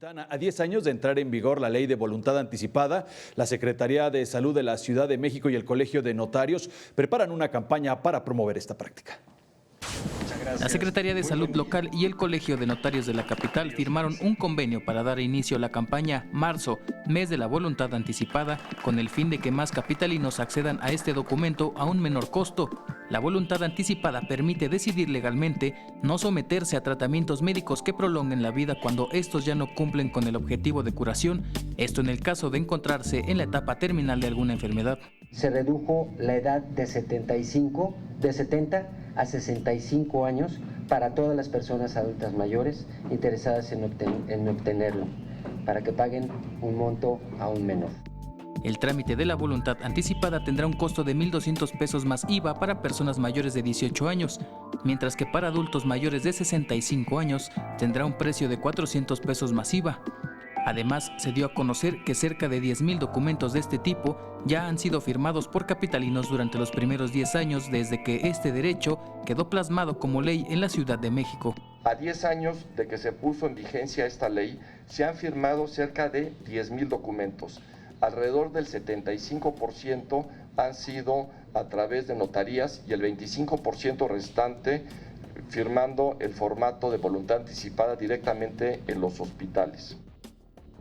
Metropolitana. A 10 años de entrar en vigor la ley de voluntad anticipada, la Secretaría de Salud de la Ciudad de México y el Colegio de Notarios preparan una campaña para promover esta práctica. La Secretaría de Salud local y el Colegio de Notarios de la capital firmaron un convenio para dar inicio a la campaña Marzo, mes de la voluntad anticipada, con el fin de que más capitalinos accedan a este documento a un menor costo. La voluntad anticipada permite decidir legalmente no someterse a tratamientos médicos que prolonguen la vida cuando estos ya no cumplen con el objetivo de curación, esto en el caso de encontrarse en la etapa terminal de alguna enfermedad. Se redujo la edad de 70 a 65 años para todas las personas adultas mayores interesadas en obtenerlo, para que paguen un monto aún menor. El trámite de la voluntad anticipada tendrá un costo de 1,200 pesos más IVA para personas mayores de 18 años, mientras que para adultos mayores de 65 años tendrá un precio de 400 pesos más IVA. Además, se dio a conocer que cerca de 10,000 documentos de este tipo ya han sido firmados por capitalinos durante los primeros 10 años desde que este derecho quedó plasmado como ley en la Ciudad de México. A 10 años de que se puso en vigencia esta ley, se han firmado cerca de 10,000 documentos. Alrededor del 75% han sido a través de notarías y el 25% restante firmando el formato de voluntad anticipada directamente en los hospitales.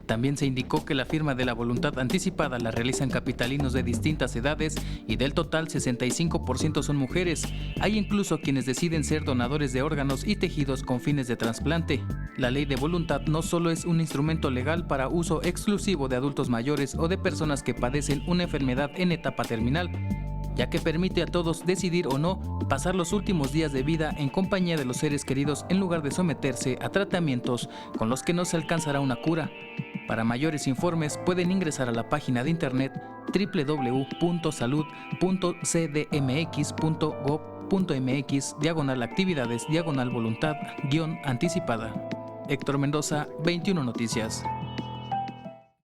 También se indicó que la firma de la voluntad anticipada la realizan capitalinos de distintas edades y del total 65% son mujeres. Hay incluso quienes deciden ser donadores de órganos y tejidos con fines de trasplante. La ley de voluntad no solo es un instrumento legal para uso exclusivo de adultos mayores o de personas que padecen una enfermedad en etapa terminal, ya que permite a todos decidir o no pasar los últimos días de vida en compañía de los seres queridos en lugar de someterse a tratamientos con los que no se alcanzará una cura. Para mayores informes pueden ingresar a la página de internet www.salud.cdmx.gov.mx/actividades/voluntad-anticipada. Héctor Mendoza, 21 Noticias.